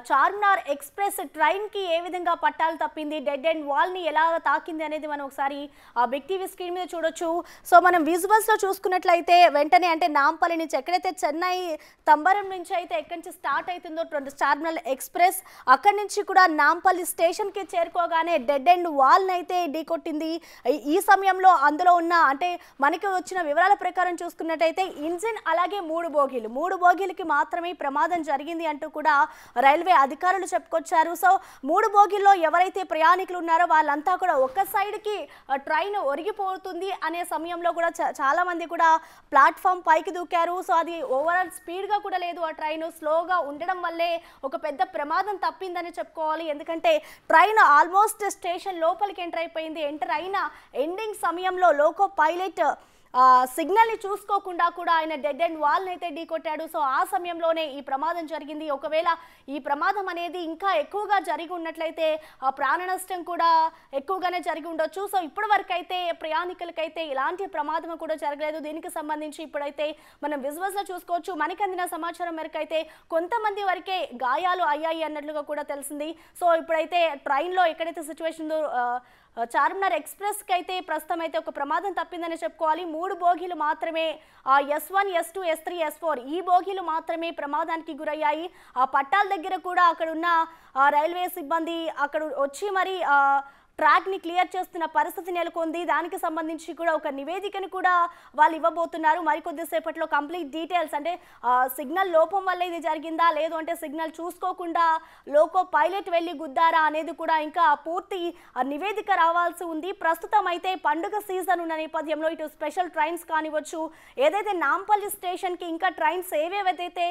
Charminar express ట్రైన్కి ఏ విధంగా పట్టాలు తప్పింది, డెడ్ అండ్ వాల్ని ఎలా తాకింది అనేది మనం ఒకసారి బిగ్ టీవీ స్క్రీన్ మీద చూడొచ్చు. సో మనం విజువల్స్లో చూసుకున్నట్లయితే వెంటనే అంటే నాంపల్లి నుంచి ఎక్కడైతే చెన్నై తంబరం నుంచి అయితే ఎక్కడి నుంచి స్టార్ట్ అవుతుందో చార్మినార్ ఎక్స్ప్రెస్ అక్కడి నుంచి కూడా నాంపల్లి స్టేషన్కి చేరుకోగానే డెడ్ అండ్ వాల్ని అయితే ఢీకొట్టింది. ఈ సమయంలో అందులో ఉన్న అంటే మనకి వచ్చిన వివరాల ప్రకారం చూసుకున్నట్టయితే ఇంజిన్ అలాగే మూడు బోగీలకి మాత్రమే ప్రమాదం జరిగింది అంటూ కూడా రైల్వే అధికారులు చెప్పుకొచ్చారు. సో 3 బోగీల్లో ఎవరైతే ప్రయాణికులు ఉన్నారో వాళ్ళంతా కూడా ఒక్క సైడ్కి ట్రైన్ ఒరిగిపోతుంది అనే సమయంలో కూడా చాలా మంది కూడా ప్లాట్ఫామ్ పైకి దూకారు. సో అది ఓవరాల్ స్పీడ్గా కూడా లేదు, ఆ ట్రైన్ స్లోగా ఉండడం వల్లే ఒక పెద్ద ప్రమాదం తప్పిందని చెప్పుకోవాలి. ఎందుకంటే ట్రైన్ ఆల్మోస్ట్ స్టేషన్ లోపలికి ఎంటర్ అయిన ఎండింగ్ సమయంలో లోకో పైలట్ సిగ్నల్ని చూసుకోకుండా కూడా ఆయన డెడ్ అండ్ వాల్ని అయితే ఢీకొట్టాడు. సో ఆ సమయంలోనే ఈ ప్రమాదం జరిగింది. ఒకవేళ ఈ ప్రమాదం అనేది ఇంకా ఎక్కువగా జరిగి ఉన్నట్లయితే ప్రాణ నష్టం కూడా ఎక్కువగానే జరిగి ఉండొచ్చు. సో ఇప్పటి వరకు అయితే ప్రయాణికులకైతే ఇలాంటి ప్రమాదం కూడా జరగలేదు. దీనికి సంబంధించి ఇప్పుడైతే మనం విజువల్స్లో చూసుకోవచ్చు. మనకి అందిన సమాచారం మేరకు అయితే కొంతమంది వరకే గాయాలు అయ్యాయి అన్నట్లుగా కూడా తెలిసింది. సో ఇప్పుడైతే ట్రైన్లో ఎక్కడైతే సిచ్యువేషన్ ఉందో చార్మినార్ ఎక్స్ప్రెస్కి అయితే ప్రస్తుతం అయితే ఒక ప్రమాదం తప్పిందని చెప్పుకోవాలి. 3 బోగీలు మాత్రమే S1, S2, S3, S4 ఈ బోగీలు మాత్రమే ప్రమాదానికి గురయ్యాయి. ఆ పట్టాల దగ్గర కూడా అక్కడ ఉన్న రైల్వే సిబ్బంది అక్కడ వచ్చి మరి ట్రాక్ని క్లియర్ చేస్తున్న పరిస్థితి నెలకొంది. దానికి సంబంధించి కూడా ఒక నివేదికను కూడా వాళ్ళు ఇవ్వబోతున్నారు. మరికొద్దిసేపట్లో కంప్లీట్ డీటెయిల్స్ అంటే సిగ్నల్ లోపం వల్ల ఇది జరిగిందా, లేదు అంటే సిగ్నల్ చూసుకోకుండా లోకో పైలట్ వెళ్ళి గుద్దారా అనేది కూడా ఇంకా పూర్తి నివేదిక రావాల్సి ఉంది. ప్రస్తుతం అయితే పండుగ సీజన్ ఉన్న నేపథ్యంలో ఇటు స్పెషల్ ట్రైన్స్ కానివచ్చు, ఏదైతే నాంపల్లి స్టేషన్కి ఇంకా ట్రైన్స్ ఏవేవైతే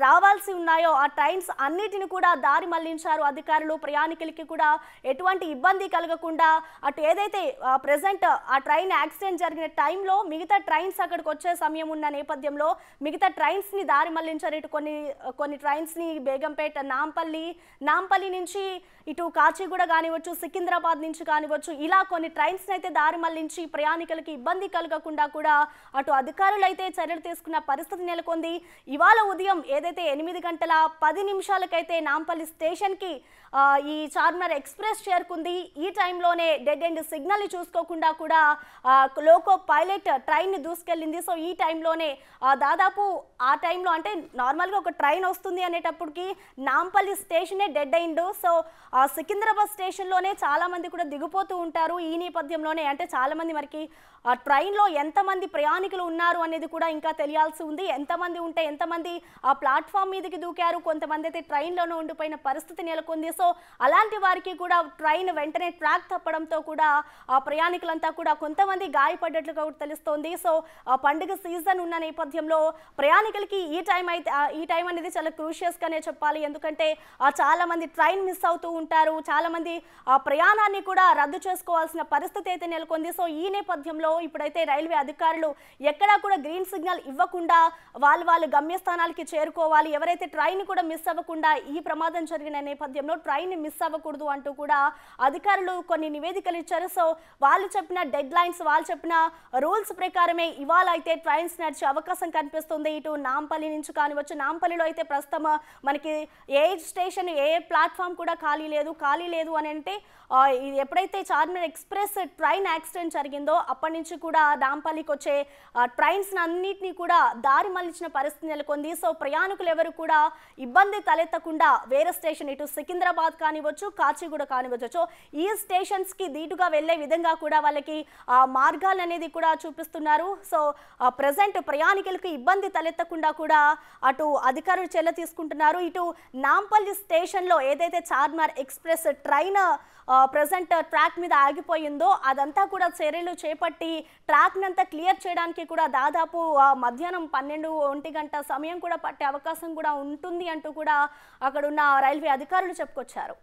రావాల్సి ఉన్నాయో ఆ ట్రైన్స్ అన్నిటిని కూడా దారి మళ్లించారు అధికారులు. ప్రయాణికులకి కూడా ఎటువంటి ఇబ్బంది కలగకుండా అటు ఏదైతే ప్రెసెంట్ ఆ ట్రైన్ యాక్సిడెంట్ జరిగిన టైంలో మిగతా ట్రైన్స్ అక్కడికి వచ్చే సమయం ఉన్న నేపథ్యంలో మిగతా ట్రైన్స్ని దారి మళ్లించారు. ఇటు కొన్ని ట్రైన్స్ని బేగంపేట నాంపల్లి నుంచి ఇటు కాచిగూడ కానివచ్చు, సికింద్రాబాద్ నుంచి కానివచ్చు, ఇలా కొన్ని ట్రైన్స్ని అయితే దారి మళ్లించి ప్రయాణికులకి ఇబ్బంది కలగకుండా కూడా అటు అధికారులు అయితే చర్యలు తీసుకున్న పరిస్థితి నెలకొంది. ఇవాళ ఉదయం ఏదైతే 8:10 నాంపల్లి స్టేషన్కి ఈ చార్మినార్ ఎక్స్ప్రెస్ చేరుకుంది. ఈ టైంలోనే డెడ్ ఎండ్ సిగ్నల్ని చూసుకోకుండా కూడా లోకో పైలట్ ట్రైన్ని దూసుకెళ్ళింది. సో ఈ టైంలోనే దాదాపు ఆ టైంలో అంటే నార్మల్గా ఒక ట్రైన్ వస్తుంది అనేటప్పటికి నాంపల్లి స్టేషనే డెడ్ అయిండు. సో సికింద్రాబాద్ స్టేషన్లోనే చాలామంది కూడా దిగిపోతూ ఉంటారు. ఈ నేపథ్యంలోనే అంటే చాలామంది మనకి ఆ ట్రైన్లో ఎంతమంది ప్రయాణికులు ఉన్నారు అనేది కూడా ఇంకా తెలియాల్సి ఉంది. ఎంతమంది ఉంటే ఎంతమంది ఆ ప్లాట్ఫామ్ మీదకి దూకారు, కొంతమంది అయితే ట్రైన్లోనే ఉండిపోయిన పరిస్థితి నెలకొంది. సో అలాంటి వారికి కూడా ట్రైన్ వెంటనే ట్రాక్ తప్పడంతో కూడా ఆ ప్రయాణికులంతా కూడా కొంతమంది గాయపడ్డట్లుగా తెలుస్తోంది. సో ఆ పండుగ సీజన్ ఉన్న నేపథ్యంలో ప్రయాణికులకి ఈ టైం అనేది చాలా క్రూషియస్గానే చెప్పాలి. ఎందుకంటే చాలా మంది ట్రైన్ మిస్ అవుతూ ఉంటారు, చాలా మంది ఆ ప్రయాణాన్ని కూడా రద్దు చేసుకోవాల్సిన పరిస్థితి అయితే నెలకొంది. సో ఈ నేపథ్యంలో ఇప్పుడైతే రైల్వే అధికారులు ఎక్కడా కూడా గ్రీన్ సిగ్నల్ ఇవ్వకుండా వాళ్ళు గమ్యస్థానాలకి చేరుకోవాలి, ఎవరైతే ట్రైన్ కూడా మిస్ అవ్వకుండా ఈ ప్రమాదం జరిగిన నేపథ్యంలో ట్రైన్ మిస్ అవ్వకూడదు అంటూ కూడా అధికారులు కొన్ని నివేదికలు ఇచ్చారు. సో వాళ్ళు చెప్పిన డెడ్ లైన్స్, వాళ్ళు చెప్పిన రూల్స్ ప్రకారమే ఇవాళ అయితే ట్రైన్స్ నడిచే అవకాశం కనిపిస్తుంది. ఇటు నాంపల్లి నుంచి కానివచ్చు, నాంపల్లిలో అయితే ప్రస్తుతం మనకి ఏ స్టేషన్ ఏ ప్లాట్ఫామ్ కూడా ఖాళీ లేదు అని అంటే ఎప్పుడైతే చార్మినార్ ఎక్స్ప్రెస్ ట్రైన్ యాక్సిడెంట్ జరిగిందో అప్పటి నుంచి కూడా నాంపల్లికి వచ్చే ట్రైన్స్ అన్నిటినీ కూడా దారి మళ్లించిన పరిస్థితి నెలకొంది. సో ప్రయాణికులు ఎవరు కూడా ఇబ్బంది తలెత్తకుండా వేరే స్టేషన్ ఇటు సికింద్రాబాద్ కానివచ్చు, కాచిగూడ కానివచ్చు, సో ఈ స్టేషన్స్కి ధీటుగా వెళ్లే విధంగా కూడా వాళ్ళకి మార్గాలు అనేది కూడా చూపిస్తున్నారు. సో ప్రజెంట్ ప్రయాణికులకు ఇబ్బంది తలెత్తకుండా కూడా అటు అధికారులు చర్య తీసుకుంటున్నారు. ఇటు నాంపల్లి స్టేషన్లో ఏదైతే Charminar express train present track మీద ఆగిపోయిందో అదంతా కూడా చర్యలు చేపట్టి ట్రాక్ని అంతా క్లియర్ చేయడానికి కూడా దాదాపు మధ్యాహ్నం 12-1 గంట సమయం కూడా పట్టే అవకాశం కూడా ఉంటుంది అంటూ కూడా అక్కడున్న రైల్వే అధికారులు చెప్పుకొచ్చారు.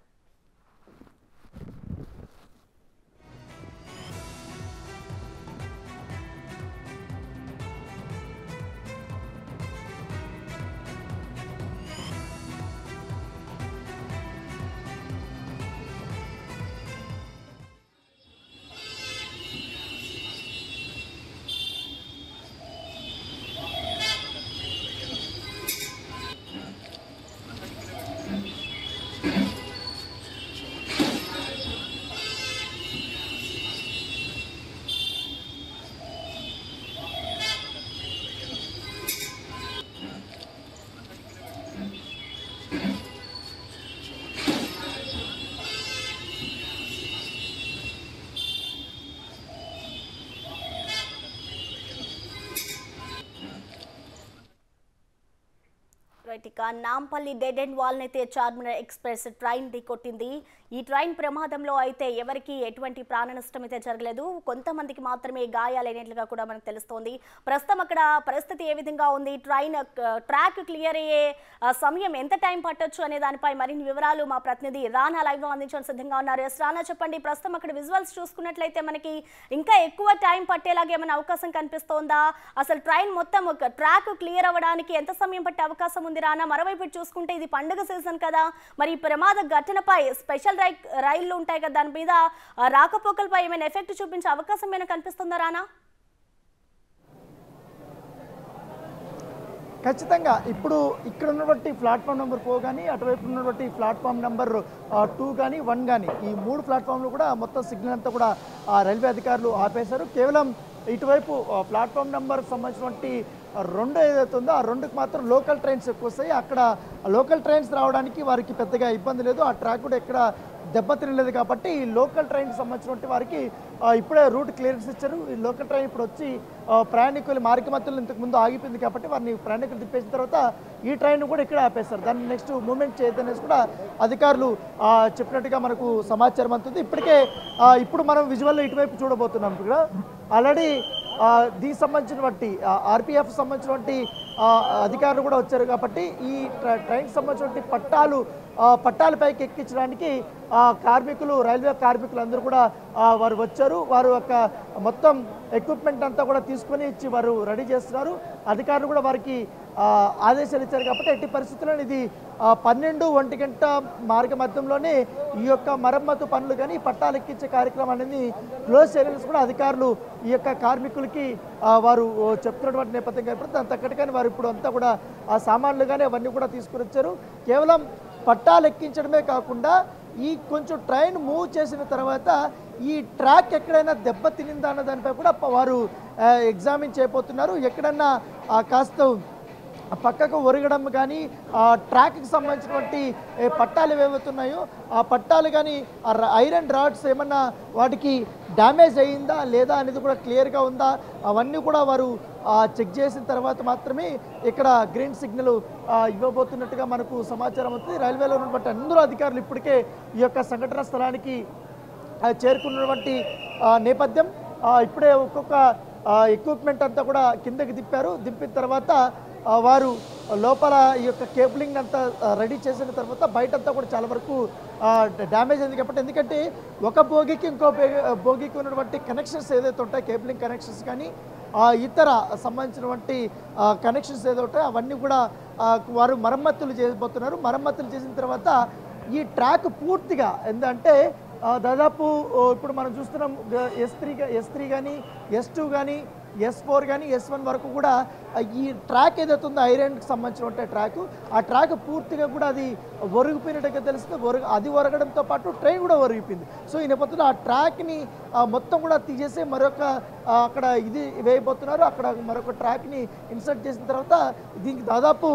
రైట్ ఇక నాంపల్లి డెడ్ ఎండ్ వాల్ అయితే చార్మినార్ ఎక్స్ప్రెస్ ట్రైన్ ఢీకొట్టింది. ఈ ట్రైన్ ప్రమాదంలో అయితే ఎవరికి ఎటువంటి ప్రాణ నష్టం అయితే జరగలేదు. కొంతమందికి మాత్రమే గాయాలైనట్లుగా కూడా మనకు తెలుస్తోంది. ప్రస్తుతం అక్కడ పరిస్థితి ఏ విధంగా ఉంది, ట్రైన్ ట్రాక్ క్లియర్ అయ్యే సమయం ఎంత టైం పట్టొచ్చు అనే దానిపై మరిన్ని వివరాలు మా ప్రతినిధి రానా లైవ్ అందించడం సిద్ధంగా ఉన్నారు. ఎస్ రానా, చెప్పండి. ప్రస్తుతం అక్కడ విజువల్స్ చూసుకున్నట్లయితే మనకి ఇంకా ఎక్కువ టైం పట్టేలాగా ఏమైనా అవకాశం కనిపిస్తోందా? అసలు ట్రైన్ మొత్తం ట్రాక్ క్లియర్ అవ్వడానికి ఎంత సమయం పట్టే అవకాశం ఉంది రానా? మరోవైపు చూసుకుంటే ఇది పండుగ సీజన్ కదా, మరి ఈ ప్రమాద ఘటనపై స్పెషల్ రైళ్లు ఉంటాయి కదా, దాని మీద రాకపోకలపై ఏమైనా ఎఫెక్ట్ చూపించే అవకాశం ఏమైనా కనిపిస్తుందా రానా? ఖచ్చితంగా ఇప్పుడు ఇక్కడ ఉన్నటువంటి ప్లాట్ఫామ్ నెంబర్ 4 కానీ అటువైపు ఉన్నటువంటి ప్లాట్ఫామ్ నెంబర్ 2 కానీ 1 కానీ ఈ 3 ప్లాట్ఫామ్లు కూడా మొత్తం సిగ్నల్ అంతా కూడా రైల్వే అధికారులు ఆపేశారు. కేవలం ఇటువైపు ప్లాట్ఫామ్ నెంబర్ సంబంధించినటువంటి 2 ఏదైతే ఉందో ఆ 2కి మాత్రం లోకల్ ట్రైన్స్ ఎక్కువ వస్తాయి. అక్కడ లోకల్ ట్రైన్స్ రావడానికి వారికి పెద్దగా ఇబ్బంది లేదు. ఆ ట్రాక్ కూడా ఎక్కడ దెబ్బతినలేదు కాబట్టి ఈ లోకల్ ట్రైన్కి సంబంధించినటువంటి వారికి ఇప్పుడే రూట్ క్లియరెన్స్ ఇచ్చారు. ఈ లోకల్ ట్రైన్ ఇప్పుడు వచ్చి ప్రయాణికులు మార్గ మధ్యలో ఇంతకుముందు ఆగిపోయింది కాబట్టి వారిని ప్రయాణికులు తిప్పేసిన తర్వాత ఈ ట్రైన్ కూడా ఇక్కడ ఆపేస్తారు. దాన్ని నెక్స్ట్ మూవ్మెంట్ చేయదనేసి కూడా అధికారులు చెప్పినట్టుగా మనకు సమాచారం అందుతుంది. ఇప్పటికే ఇప్పుడు మనం విజువల్లో ఇటువైపు చూడబోతున్నాం. ఇక్కడ ఆల్రెడీ దీనికి సంబంధించినటువంటి ఆర్పిఎఫ్ సంబంధించినటువంటి అధికారులు కూడా వచ్చారు కాబట్టి ఈ ట్రైన్కి సంబంధించినటువంటి పట్టాలపైకి ఎక్కించడానికి కార్మికులు, రైల్వే కార్మికులు అందరూ కూడా వారు వచ్చారు. వారు ఒక మొత్తం ఎక్విప్మెంట్ అంతా కూడా తీసుకొని ఇచ్చి వారు రెడీ చేస్తున్నారు. అధికారులు కూడా వారికి ఆదేశాలు ఇచ్చారు కాబట్టి ఎట్టి పరిస్థితుల్లో ఇది 12-1 గంట మార్గ మధ్యంలోనే ఈ యొక్క మరమ్మతు పనులు కానీ పట్టాలు ఎక్కించే కార్యక్రమం అనేది క్లోజ్ చేయాలని కూడా అధికారులు ఈ యొక్క కార్మికులకి వారు చెప్తున్నటువంటి నేపథ్యం కనపడుతుంది. దాని తగ్గట్టుగానే వారు ఇప్పుడు అంతా కూడా ఆ సామాన్లు కానీ అవన్నీ కూడా తీసుకుని వచ్చారు. కేవలం పట్టాలు ఎక్కించడమే కాకుండా ఈ కొంచెం ట్రైన్ మూవ్ చేసిన తర్వాత ఈ ట్రాక్ ఎక్కడైనా దెబ్బ తినిందా అన్న దానిపై కూడా వారు ఎగ్జామిన్ చేయబోతున్నారు. ఎక్కడన్నా కాస్త పక్కకు ఒరగడం కానీ ట్రాక్కి సంబంధించినటువంటి పట్టాలు ఏవవుతున్నాయో ఆ పట్టాలు కానీ ఐరన్ రాడ్స్ ఏమన్నా వాటికి డ్యామేజ్ అయ్యిందా లేదా అనేది కూడా క్లియర్గా ఉందా అవన్నీ కూడా వారు చెక్ చేసిన తర్వాత మాత్రమే ఇక్కడ గ్రీన్ సిగ్నల్ ఇవ్వబోతున్నట్టుగా మనకు సమాచారం అవుతుంది. రైల్వేలో ఉన్నటువంటి అందరూ అధికారులు ఇప్పటికే ఈ యొక్క సంఘటన స్థలానికి చేరుకున్నటువంటి నేపథ్యం. ఇప్పుడే ఒక్కొక్క ఎక్విప్మెంట్ అంతా కూడా కిందకి దింపిన తర్వాత వారు లోపల ఈ యొక్క కేబులింగ్ అంతా రెడీ చేసిన తర్వాత బయటంతా కూడా చాలా వరకు డ్యామేజ్ అయింది కాబట్టి, ఎందుకంటే ఒక బోగికి ఇంకో బోగికి ఉన్నటువంటి కనెక్షన్స్ ఏదైతే ఉంటాయో కేబులింగ్ కనెక్షన్స్ కానీ ఇతర సంబంధించినటువంటి కనెక్షన్స్ ఏదో ఉంటాయో అవన్నీ కూడా వారు మరమ్మతులు చేయబోతున్నారు. మరమ్మతులు చేసిన తర్వాత ఈ ట్రాక్ పూర్తిగా ఏంటంటే దాదాపు ఇప్పుడు మనం చూస్తున్నాం S3 కానీ S2 కానీ S4 కానీ S1 వరకు కూడా ఈ ట్రాక్ ఏదైతే ఉందో ఐరన్కి సంబంధించిన ట్రాక్ ఆ ట్రాక్ పూర్తిగా కూడా అది ఒరిగిపోయినట్టుగా తెలుస్తుంది. అది ఒరగడంతో పాటు ట్రైన్ కూడా ఒరిగిపోయింది. సో ఈ నేపథ్యంలో ఆ ట్రాక్ని మొత్తం కూడా తీసేసి మరొక అక్కడ ఇది వేయబోతున్నారు. అక్కడ మరొక ట్రాక్ని ఇన్సర్ట్ చేసిన తర్వాత దీనికి దాదాపు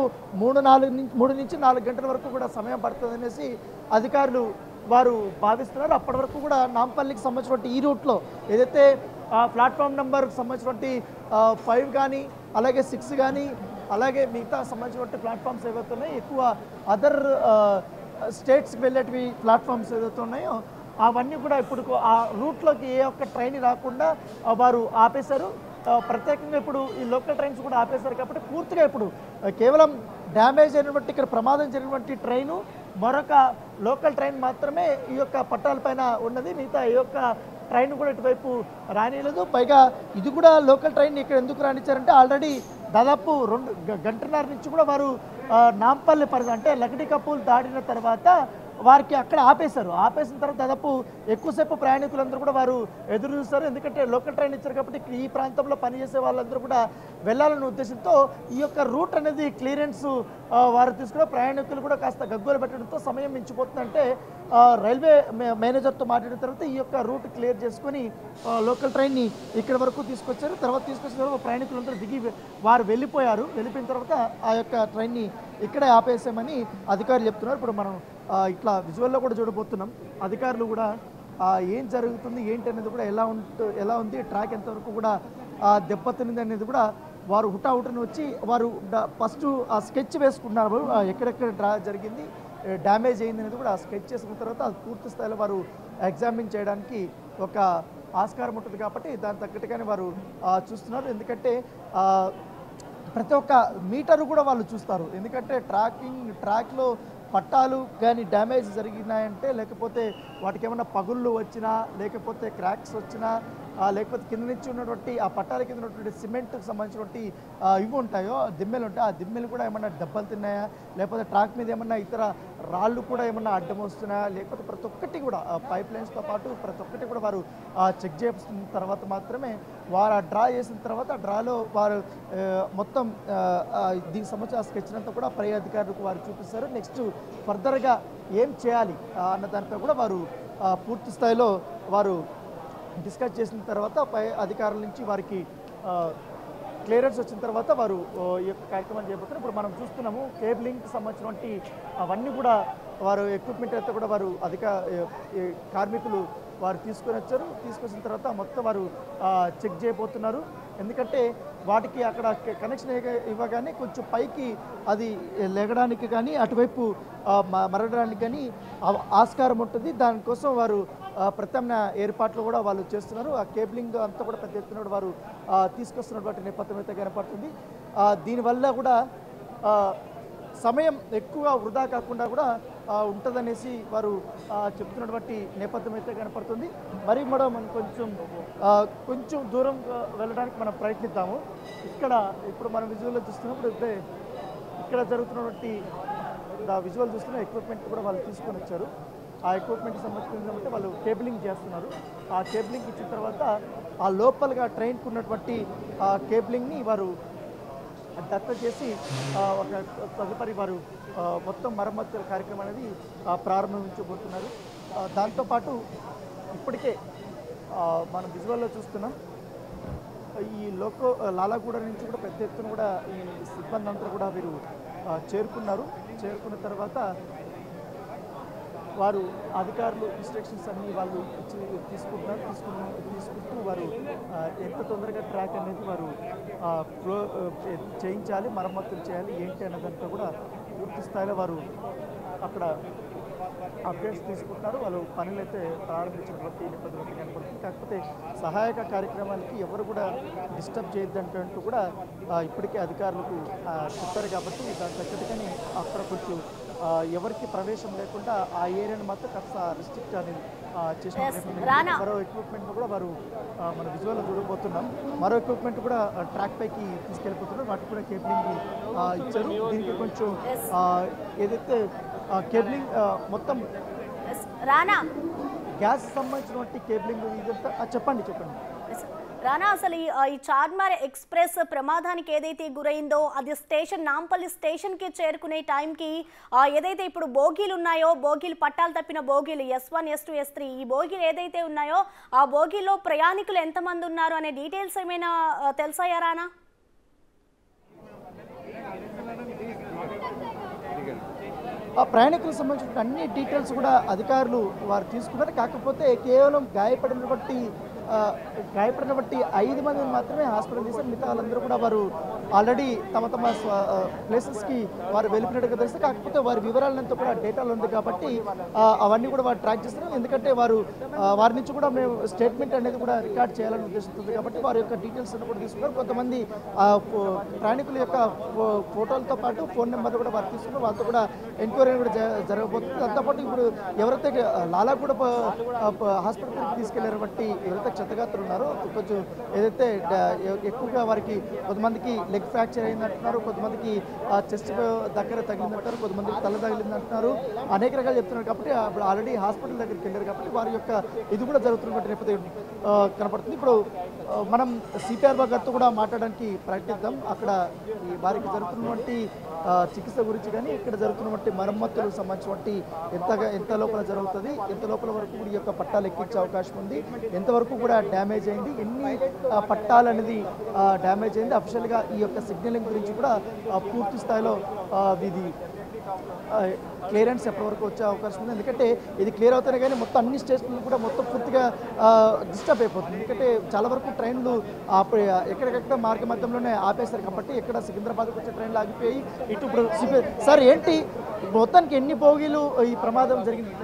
3 నుంచి 4 గంటల వరకు కూడా సమయం పడుతుంది అనేసి అధికారులు వారు భావిస్తున్నారు. అప్పటి వరకు కూడా నాంపల్లికి సంబంధించినటువంటి ఈ రూట్లో ఏదైతే ప్లాట్ఫామ్ నెంబర్కి సంబంధించినటువంటి 5 కానీ అలాగే 6 కానీ అలాగే మిగతా సంబంధించినటువంటి ప్లాట్ఫామ్స్ ఏవైతే ఉన్నాయో ఎక్కువ అదర్ స్టేట్స్కి వెళ్ళేటివి ప్లాట్ఫామ్స్ ఏదైతే ఉన్నాయో అవన్నీ కూడా ఇప్పుడు ఆ రూట్లోకి ఏ ఒక్క ట్రైన్ రాకుండా వారు ఆపేశారు. ప్రత్యేకంగా ఇప్పుడు ఈ లోకల్ ట్రైన్స్ కూడా ఆపేశారు కాబట్టి పూర్తిగా ఇప్పుడు కేవలం డ్యామేజ్ అయినటువంటి ఇక్కడ ప్రమాదం జరిగినటువంటి ట్రైను మరొక లోకల్ ట్రైన్ మాత్రమే ఈ యొక్క పట్టాలపైన ఉన్నది. మిగతా ఈ యొక్క ట్రైన్ కూడా ఇటువైపు రానిలేదు. పైగా ఇది కూడా లోకల్ ట్రైన్ ఇక్కడ ఎందుకు రానిచ్చారంటే ఆల్రెడీ దాదాపు 2 గంటన్నర నుంచి కూడా వారు నాంపల్లి పరిధి అంటే లకడికపూల్ దాటిన తర్వాత వారికి అక్కడ ఆపేశారు. ఆపేసిన తర్వాత దాదాపు ఎక్కువసేపు ప్రయాణికులందరూ కూడా వారు ఎదురు చూస్తారు. ఎందుకంటే లోకల్ ట్రైన్ ఇచ్చారు కాబట్టి ఈ ప్రాంతంలో పనిచేసే వాళ్ళందరూ కూడా వెళ్ళాలనే ఉద్దేశంతో ఈ యొక్క రూట్ అనేది క్లియరెన్స్ వారు తీసుకున్న ప్రయాణికులు కూడా కాస్త గగ్గోలు పెట్టడంతో సమయం మించిపోతుందంటే రైల్వే మేనేజర్తో మాట్లాడిన తర్వాత ఈ యొక్క రూట్ క్లియర్ చేసుకొని లోకల్ ట్రైన్ని ఇక్కడ వరకు తీసుకొచ్చారు. తర్వాత తీసుకొచ్చిన తర్వాత ప్రయాణికులందరూ దిగి వారు వెళ్ళిపోయిన తర్వాత ఆ యొక్క ట్రైన్ని ఇక్కడే ఆపేసామని అధికారులు చెప్తున్నారు. ఇప్పుడు మనం ఇట్లా విజువల్లో కూడా చూడబోతున్నాం. అధికారులు కూడా ఏం జరుగుతుంది ఏంటి అనేది కూడా ఎలా ఉంది ట్రాక్ ఎంతవరకు కూడా దెబ్బతింది అనేది కూడా వారు హుటాహుటిని వచ్చి వారు ఫస్ట్ ఆ స్కెచ్ వేసుకున్నారు, ఎక్కడెక్కడ డ్రా జరిగింది, డ్యామేజ్ అయింది అనేది కూడా ఆ స్కెచ్ చేసుకున్న తర్వాత అది పూర్తి స్థాయిలో వారు ఎగ్జామిన్ చేయడానికి ఒక ఆస్కారం ఉంటుంది కాబట్టి దాని తగ్గట్టుగానే వారు చూస్తున్నారు. ఎందుకంటే ప్రతి ఒక్క మీటరు కూడా వాళ్ళు చూస్తారు. ఎందుకంటే ట్రాక్లో పట్టాలు కానీ డ్యామేజ్ జరిగినాయంటే, లేకపోతే వాటికి ఏమైనా పగుళ్ళు వచ్చినా, లేకపోతే క్రాక్స్ వచ్చినా, లేకపోతే కింద నుంచి ఉన్నటువంటి ఆ పట్టాల కింద ఉన్నటువంటి సిమెంట్కి సంబంధించినటువంటి ఇవి ఉంటాయో దిమ్మెలు ఉంటాయి, ఆ దిమ్మెలు కూడా ఏమన్నా దెబ్బలు తిన్నాయా, లేకపోతే ట్రాక్ మీద ఏమన్నా ఇతర రాళ్ళు కూడా ఏమన్నా అడ్డం వస్తున్నాయా, లేకపోతే ప్రతి ఒక్కటి కూడా పైప్ లైన్స్తో పాటు ప్రతి ఒక్కటి కూడా వారు చెక్ చేసిన తర్వాత మాత్రమే వారు ఆ డ్రా చేసిన తర్వాత ఆ డ్రాలో వారు మొత్తం దీనికి సంబంధించిన స్కెచ్ అంతా కూడా పై అధికారులకు వారు చూపిస్తారు. నెక్స్ట్ ఫర్దర్గా ఏం చేయాలి అన్న దానిపై కూడా వారు పూర్తి స్థాయిలో వారు డిస్కస్ చేసిన తర్వాత పై అధికారుల నుంచి వారికి క్లియరెన్స్ వచ్చిన తర్వాత వారు ఈ యొక్క కార్యక్రమాన్ని చేయబోతున్నారు. ఇప్పుడు మనం చూస్తున్నాము కేబులింగ్కి సంబంధించినటువంటి అవన్నీ కూడా వారు ఎక్విప్మెంట్ అయితే కూడా వారు కార్మికులు వారు తీసుకొచ్చిన తర్వాత మొత్తం వారు చెక్ చేయబోతున్నారు. ఎందుకంటే వాటికి అక్కడ కనెక్షన్ ఇవ్వగానే కొంచెం పైకి అది లేగడానికి కానీ అటువైపు మరగడానికి కానీ ఆస్కారం ఉంటుంది. దానికోసం వారు ప్రత్యామ్నాయ ఏర్పాట్లు కూడా వాళ్ళు చేస్తున్నారు. ఆ కేబులింగ్ అంతా కూడా పెద్ద ఎత్తున వారు తీసుకొస్తున్నటువంటి నేపథ్యం అయితే కనపడుతుంది. దీనివల్ల కూడా సమయం ఎక్కువ వృధా కాకుండా కూడా ఉంటుందనేసి వారు చెప్తున్నటువంటి నేపథ్యం అయితే కనపడుతుంది. మరి మనం కొంచెం దూరం వెళ్ళడానికి మనం ప్రయత్నిద్దాము. ఇప్పుడు మనం విజువల్లో చూస్తున్నప్పుడు ఇక్కడ జరుగుతున్నటువంటి విజువల్ చూస్తున్న ఎక్విప్మెంట్ కూడా వాళ్ళు తీసుకొని వచ్చారు. ఆ ఎక్విప్మెంట్కి సంబంధించి వాళ్ళు కేబులింగ్ చేస్తున్నారు. ఆ కేబులింగ్ ఇచ్చిన తర్వాత ఆ లోపలగా ట్రైన్కి ఉన్నటువంటి కేబులింగ్ని వారు దత్త చేసి ఒక తదుపరి వారు మొత్తం మరమ్మతుల కార్యక్రమం అనేది ప్రారంభించబోతున్నారు. దాంతోపాటు ఇప్పటికే మనం విజువల్లో చూస్తున్నాం ఈ లాలాగూడ నుంచి కూడా పెద్ద ఎత్తున కూడా ఈ సిబ్బంది అంతా కూడా వీరు చేరుకున్న తర్వాత వారు అధికారులు ఇన్స్ట్రక్షన్స్ అన్నీ వాళ్ళు తీసుకుంటూ వారు ఎంత తొందరగా ట్రాక్ అనేది వారు చేయించాలి, మరమ్మతులు చేయాలి ఏంటి అన్నదంతా కూడా పూర్తి స్థాయిలో వారు అక్కడ అప్డేట్స్ తీసుకుంటున్నారు. వాళ్ళు పనులు అయితే ప్రారంభించినటువంటి నేపథ్యంలో కనపడుతుంది. కాకపోతే సహాయక కార్యక్రమాలకి ఎవరు కూడా డిస్టర్బ్ చేయొద్దంటూ కూడా ఇప్పటికే అధికారులకు చెప్పారు కాబట్టి దాని తగ్గట్టుగానే అక్కడ కొంచెం ఎవరికి ప్రవేశం లేకుండా ఆ ఏరియాని మాత్రం కాస్త రిస్ట్రిక్ట్ అనేది చేసిన మరో ఎక్విప్మెంట్ కూడా వారు మన విజువల్లో చూడబోతున్నాం. మరో ఎక్విప్మెంట్ కూడా ట్రాక్ పైకి తీసుకెళ్ళిపోతున్నారు. వాటికి కూడా కేబులింగ్ ఇచ్చారు. దీనికి కొంచెం ఏదైతే కేబులింగ్ మొత్తం గ్యాస్ సంబంధించినటువంటి కేబులింగ్ ఇదంతా చెప్పండి. రానా, అసలు ఈ చార్మినార్ ఎక్స్ప్రెస్ ప్రమాదానికి ఏదైతే గురైందో అది నాంపల్లి స్టేషన్కి చేరుకునే టైంకి ఏదైతే ఇప్పుడు బోగీలు ఉన్నాయో, బోగీలు పట్టాలు తప్పిన బోగీలు S1, S2, S3 ఈ బోగీలు ఏదైతే ఉన్నాయో ఆ బోగీలో ప్రయాణికులు ఎంతమంది ఉన్నారు అనే డీటెయిల్స్ ఏమైనా తెలుసాయా రానా? ఆ ప్రయాణికులకు సంబంధించిన అన్ని డీటెయిల్స్ కూడా అధికారులు వారు తీసుకున్నారు. కాకపోతే కేవలం గాయపడిన 5 మందిని మాత్రమే హాస్పిటల్ తీశారు. మిగతా వాళ్ళందరూ కూడా వారు ఆల్రెడీ తమ ప్లేసెస్కి వారు వెళ్ళిపోయినట్టుగా తెలుస్తుంది. కాకపోతే వారి వివరాలంతా కూడా డేటాలో ఉంది కాబట్టి అవన్నీ కూడా వారు ట్రాక్ చేస్తున్నారు. ఎందుకంటే వారి నుంచి కూడా మేము స్టేట్మెంట్ అనేది కూడా రికార్డ్ చేయాలని ఉద్దేశిస్తుంది కాబట్టి వారి యొక్క డీటెయిల్స్ అన్ని కూడా తీసుకున్నారు. కొంతమంది ప్రయాణికుల యొక్క ఫోటోలతో పాటు ఫోన్ నెంబర్లు కూడా వారు తీసుకున్నారు. వాళ్ళతో కూడా ఎంక్వైరీ కూడా జరగబోతుంది. దాంతోపాటు ఇప్పుడు ఎవరైతే లాలాగూడ హాస్పిటల్కి తీసుకెళ్లేటువంటి ఎవరైతే క్షతగాత్రులు ఉన్నారో కొంచెం ఏదైతే ఎక్కువగా వారికి కొంతమందికి లెగ్ ఫ్రాక్చర్ అయిందంటున్నారు, కొంతమందికి చెస్ట్ దగ్గర తగిలిందంటారు, కొంతమందికి తల తగిలిందంటున్నారు, అనేక రకాలు చెప్తున్నారు. కాబట్టి ఇప్పుడు ఆల్రెడీ హాస్పిటల్ దగ్గరికి వెళ్ళారు కాబట్టి వారి యొక్క ఇది కూడా జరుగుతున్నటువంటి నేపథ్యం కనపడుతుంది. ఇప్పుడు మనం సిపిఆర్ గారితో కూడా మాట్లాడడానికి ప్రయత్నిద్దాం. అక్కడ వారికి జరుగుతున్నటువంటి చికిత్స గురించి కానీ ఇక్కడ జరుగుతున్నటువంటి మరమ్మతులకు సంబంధించినటువంటి ఎంత లోపల జరుగుతుంది, ఎంత లోపల వరకు ఈ యొక్క పట్టాలు ఎక్కించే అవకాశం ఉంది, ఎంతవరకు కూడా డ్యామేజ్ అయింది, ఎన్ని పట్టాలు అనేది డ్యామేజ్ అయింది, అఫిషియల్గా ఈ యొక్క సిగ్నలింగ్ గురించి కూడా పూర్తి స్థాయిలో ఇది క్లియరెన్స్ ఎప్పటివరకు వచ్చే అవకాశం ఉంది. ఎందుకంటే ఇది క్లియర్ అవుతానే కానీ మొత్తం అన్ని స్టేషన్లు కూడా మొత్తం పూర్తిగా డిస్టర్బ్ అయిపోతుంది. ఎందుకంటే చాలా వరకు ట్రైన్లు ఎక్కడికెక్కడ మార్గ మధ్యంలోనే ఆపేశారు కాబట్టి ఎక్కడ సికింద్రాబాద్కి వచ్చే ట్రైన్లు ఆగిపోయి ఇటు ఇప్పుడు సార్ ఏంటి మొత్తానికి ఎన్ని బోగీలు ఈ ప్రమాదం జరిగింది?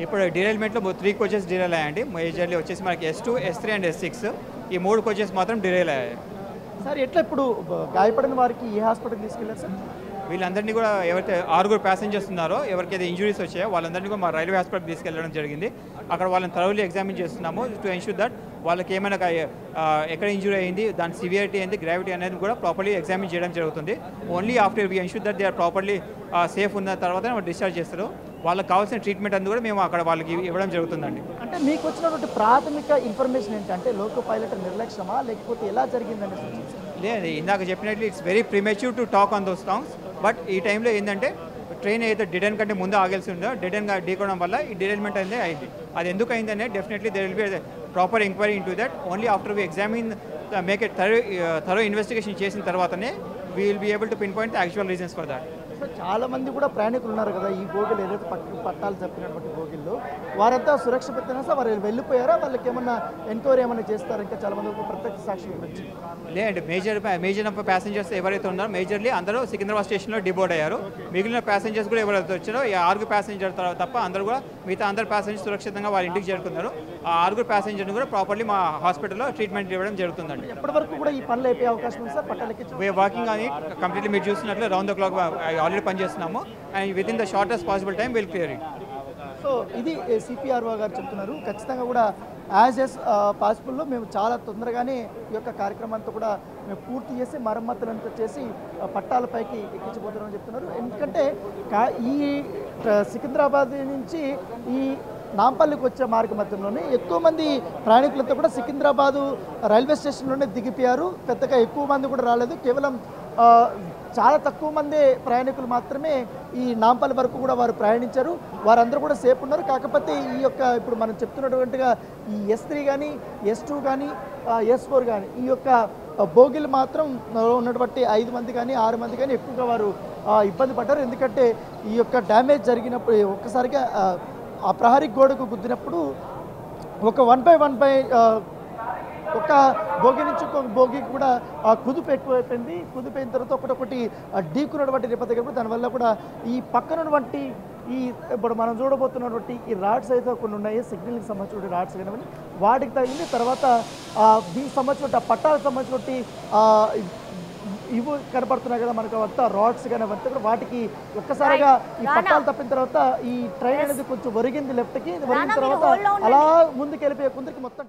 ఇప్పుడు డిరైల్మెంట్లో 3 కోచెస్ డిరైల్ అయ్యాయండి. మేజర్లీ వచ్చేసి మనకి S2, S3 అండ్ S6 ఈ 3 కోచెస్ మాత్రం డిరైల్ అయ్యాయి. సార్ ఎట్లా ఇప్పుడు గాయపడిన వారికి ఏ హాస్పిటల్కి తీసుకెళ్ళారు సార్? వీళ్ళందరినీ కూడా ఎవరైతే 6 ప్యాసింజర్స్ ఉన్నారో ఎవరికైతే ఇంజురీస్ వచ్చాయో వాళ్ళందరినీ కూడా మా రైల్వే హాస్పిటల్కి తీసుకెళ్ళడం జరిగింది. అక్కడ వాళ్ళని థరోలీ ఎగ్జామిన్ చేస్తున్నాము టు ఎన్ష్యూర్ దట్ వాళ్ళకి ఏమైనా ఎక్కడ ఇంజురీ అయింది, దాని సివియారిటీ ఏంది, గ్రావిటీ అనేది కూడా ప్రాపర్లీ ఎగ్జామిన్ చేయడం జరుగుతుంది. Only after we ensure that they are properly safe ఉన్న తర్వాత డిశ్చార్జ్ చేస్తారు. వాళ్ళకి కావాల్సిన ట్రీట్మెంట్ అందు కూడా మేము అక్కడ వాళ్ళకి ఇవ్వడం జరుగుతుందండి. అంటే మీకు వచ్చినటువంటి ప్రాథమిక ఇన్ఫర్మేషన్ ఏంటంటే లోకో పైలట్ నిర్లక్ష్యమా లేకపోతే ఎలా జరిగిందని? లేదు, ఇందాక చెప్పినట్లు it's very premature to talk on those things. But ఈ టైంలో ఏంటంటే ట్రైన్ అయితే డిడెన్ కంటే ముందు ఆగాల్సి ఉందో డిడెన్గా ఢీకోవడం వల్ల ఈ డిరైల్మెంట్ అనేది అయింది. అది ఎందుకు అయిందనే definitely there will be proper enquiry into that. Only after we examine make a thorough investigation చేసిన తర్వాతనే we will be able to pinpoint the actual reasons for that. చాలా మంది కూడా ప్రయాణికులు ఉన్నారు కదా ఈ బోగిలు ఏదైతే పట్టాలు చెప్పినటువంటి బోగిల్లో వారంతా సురక్షితంగా సార్ వారు వెళ్ళిపోయారా? వాళ్ళకి ఏమన్నా ఎంక్వైరీ ఏమైనా చేస్తారా? ఇంకా చాలా మంది ప్రత్యక్ష సాక్షుల గురించి లేదండి. మేజర్ ప్యాసింజర్స్ ఎవరైతే ఉన్నారో మేజర్లీ అందరూ సికింద్రాబాద్ స్టేషన్లో డిబోర్డ్ అయ్యారు. మిగిలిన ప్యాసింజర్స్ కూడా ఎవరైతే వచ్చారో ఈ 6 ప్యాసింజర్ తప్ప అందరూ కూడా మిగతా అందరు ప్యాసింజర్స్ సురక్షితంగా వాళ్ళ ఇంటికి చేరుకున్నారు. ఆ 6 ప్యాసింజర్ని కూడా ప్రాపర్లీ మా హాస్పిటల్లో ట్రీట్మెంట్ ఇవ్వడం జరుగుతుందండి. ఎప్పటి వరకు కూడా ఈ పనులు అయిపోయే అవకాశం ఉంది సార్? పట్టాలకి we're working on it completely. మీరు చూసినట్లు రౌండ్ ద క్లాక్ ఆల్రెడీ పనిచేస్తున్నాము and within the shortest possible time will clear it. So ఇది సిపిఆర్ఓ గారు చెప్తున్నారు. ఖచ్చితంగా కూడా యాజ్ పాసిబుల్లో మేము చాలా తొందరగానే ఈ యొక్క కార్యక్రమాంతో కూడా మేము పూర్తి చేసి మరమ్మతులంతా చేసి పట్టాలపైకి ఎక్కించబోతున్నామని చెప్తున్నారు. ఎందుకంటే ఈ సికింద్రాబాద్ నుంచి ఈ నాంపల్లికి వచ్చే మార్గ మధ్యంలోనే ఎక్కువ మంది ప్రయాణికులంతా కూడా సికింద్రాబాదు రైల్వే స్టేషన్లోనే దిగిపోయారు. పెద్దగా ఎక్కువ మంది కూడా రాలేదు. కేవలం చాలా తక్కువ మంది ప్రయాణికులు మాత్రమే ఈ నాంపల్లి వరకు కూడా వారు ప్రయాణించారు. వారందరూ కూడా సేఫ్ ఉన్నారు. కాకపోతే ఈ యొక్క ఇప్పుడు మనం చెప్తున్నటువంటిగా ఈ S3 కానీ S2 కానీ S4 కానీ ఈ యొక్క బోగిలు మాత్రం ఉన్నటువంటి 5 మంది కానీ 6 మంది కానీ ఎక్కువగా వారు ఇబ్బంది పడ్డారు. ఎందుకంటే ఈ యొక్క డ్యామేజ్ జరిగినప్పుడు ఒక్కసారిగా ఆ ప్రహరీ గోడకు గుద్దినప్పుడు ఒక 1 by 1 ఒక బోగి నుంచి ఇంకొక బోగికి కూడా కుదుపు ఎక్కువైపోయింది. కుదిపోయిన తర్వాత ఒకటొకటి ఢీకున్నటువంటి నేపథ్యం దానివల్ల కూడా ఈ పక్కనటువంటి ఈ ఇప్పుడు మనం చూడబోతున్నటువంటి ఈ రాడ్స్ అయితే కొన్ని ఉన్నాయి సిగ్నల్కి సంబంధించిన రాడ్స్ కానీ వాటికి తగిలింది. తర్వాత దీనికి సంబంధించిన పట్టాలకు సంబంధించిన ఇవి కనపడుతున్నాయి కదా మనకు అంతా రాడ్స్ కానీ అవంతా కూడా వాటికి ఒక్కసారిగా ఈ పట్టాలు తప్పిన తర్వాత ఈ ట్రైన్ అనేది కొంచెం ఒరిగింది లెఫ్ట్కి. ఒరిగిన తర్వాత అలా ముందుకు వెళ్ళిపోయే కొందరికి మొత్తం